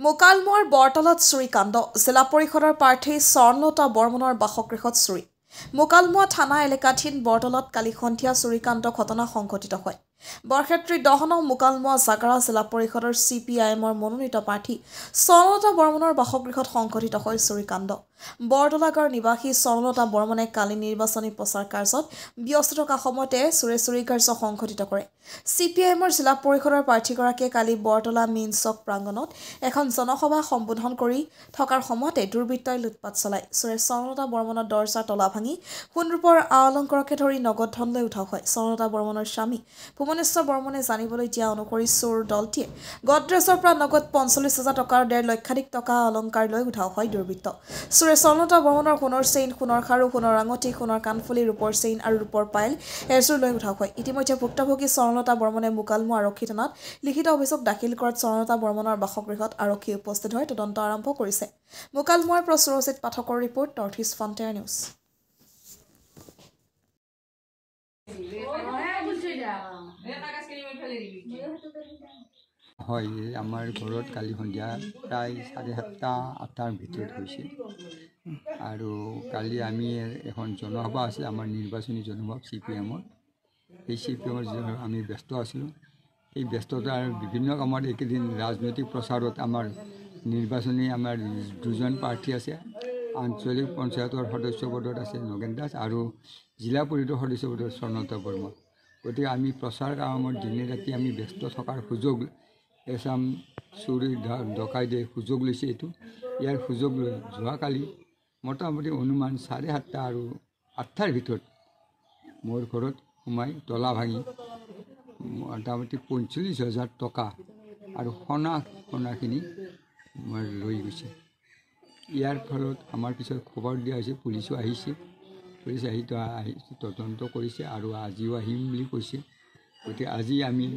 মোকালমোৱাৰ বৰতলত চুৰিকাণ্ড জিলা পৰিষদৰ প্ৰাৰ্থী স্বৰ্ণলতা বৰ্মনৰ বাসগৃহত চুৰি মোকালমোৱা থানা এলেকাধীন বৰতলত কালি সন্ধিয়া চুৰিকাণ্ড ঘটনা সংঘটিত হয় বৰক্ষেত্ৰী 10 নং মোকালমোৱা জাগাৰা জিলা পৰিষদৰ CPIMৰ মনোনীত প্ৰাৰ্থী স্বৰ্ণলতা বৰ্মনৰ বাসগৃহত সংঘটিত হয় চুৰিকাণ্ড বৰতলাগাঁৱৰ নিবাসী স্বৰ্ণলতা বৰ্মনে কালি নিৰ্বাচনী প্ৰচাৰ কাৰ্যত ব্যস্ত থকা সময়তে চুৰি কাৰ্য সংঘটিত কৰে CPIMৰ জিলা পৰিষদৰ প্ৰাৰ্থীগৰাকীয়ে কালি বৰতলা মেইন চক প্ৰাংগণত এখন জনসভা সম্বোধন কৰি থকাৰ সময়তে দুৰ্বৃত্তই লুটপাট চলায় স্বৰ্ণলতা বৰ্মনৰ দৰ্জাৰ তলা ভাঙি সোণৰূপৰ অলংকাৰকে ধৰি নগদ ধন লৈ উঠাও হয় স্বৰ্ণলতা বৰ্মনৰ স্বামী ভুৱনেশ্বৰ বৰ্মনে জানিবলৈ দিয়া অনুসৰি চোৰ দলটিয়ে গডৰেজৰ পৰা নগদ 45,000 টকাৰ 1.5 লক্ষাধিক টকা অলংকাৰ লৈ উঠাও হয় দুৰ্বৃত্ত স্বৰ্ণলতা বৰ্মনৰ সোণৰ চেইন সোণৰ খাৰু সোণৰ আঙঠি সোণৰ কাণফুলি ৰূপৰ চেইন আৰু ৰূপৰ পাইল এজোৰ লৈ উঠাও হয় ইতিমধ্যে ভুক্তভোগী স্বৰ্ণলতা বৰ্মনে মোকালমোৱা আৰক্ষী থানাত লিখিত অভিযোগ দাখিল কৰাত স্বৰ্ণলতা বৰ্মনৰ বাসগৃহত আৰক্ষী উপস্থিত হৈ তদন্ত আৰম্ভ কৰিছে মোকালমোৱাৰ পৰা সুৰজিত পাঠকৰ report north east frontier news হয় আমাৰ ঘৰত কালি সন্ধিয়া প্ৰায় 7:30-8টাৰ ভিতৰত হৈছে আৰু কালি আমি এখন জনসভা আছিল আমাৰ নিৰ্বাচনী জনসভা CPIMৰ এই CPIMৰ আমি ব্যস্ত আছিলোঁ এই ব্যস্ততাৰ বিভিন্ন কামত এইকেইদিন ৰাজনৈতিক প্ৰচাৰত আমাৰ নিৰ্বাচনী আমাৰ দুজন প্ৰাৰ্থী আছে আঞ্চলিক পঞ্চায়তৰ সদস্য পদত আছে নগেন দাস আৰু জিলা পৰিষদৰ সদস্য পদত স্বৰ্ণলতা বৰ্মা গতিকে আমি প্ৰচাৰ কামত দিনে ৰাতি আমি ব্যস্ত থকাৰ সুযোগ এচাম চুৰি ডকাইতে সুযোগ লৈছে এইটো ইয়াৰ সুযোগ লৈ যোৱাকালি মোটামুটি অনুমান 7:30 আৰু 8টাৰ ভিতৰত মোৰ ঘৰত সোমাই তলা ভাঙি মোটামুটি 45,000 টকা আৰু সোণাখিনি লৈ গৈছে ইয়াৰ ফলত আমাৰ পিছত খবৰ দিয়া হৈছে পুলিচো আহিছে পুলিচ আহি তদন্ত কৰিছে আৰু আজিও আহিম বুলি কৈছে গতিকে আজি আমি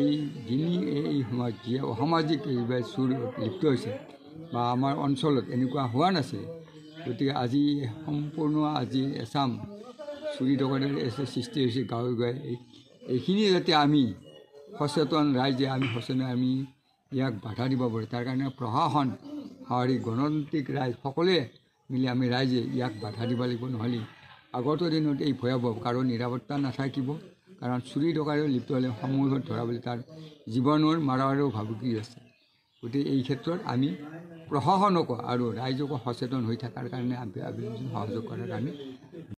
এই সময়ত যি অসামাজিক এইবাৰ চুৰ লিপ্ত হৈছে বা আমাৰ অঞ্চলত এনেকুৱা হোৱা নাছিল গতিকে আজি সম্পূৰ্ণ আজি এচাম চুৰি ডকাইতৰ সৃষ্টি হৈছে গাঁৱে গাঁৱে এইখিনি যাতে আমি সচেতন ৰাইজে আমি ইয়াক বাধা দিব পাৰোঁ তাৰ কাৰণে প্ৰশাসন গণতান্ত্ৰিক ৰাইজ সকলোৱে মিলি আমি ৰাইজে ইয়াক বাধা দিব লাগিব নহ'লে আগত দিনত এই ভয়াৱহ কাৰো নিৰাপত্তা নাথাকিব কাৰণ চুৰি ডকাইত লিপ্ত হ'লে সমূহত ধৰাবলৈ তাৰ জীৱনৰ মাৰাৰো ভাবুকি আছে গতিকে এই ক্ষেত্ৰত আমি প্ৰশাসনকো আৰু ৰাইজকো সচেতন হৈ থকাৰ কাৰণে সহযোগ কৰাৰ কাৰণে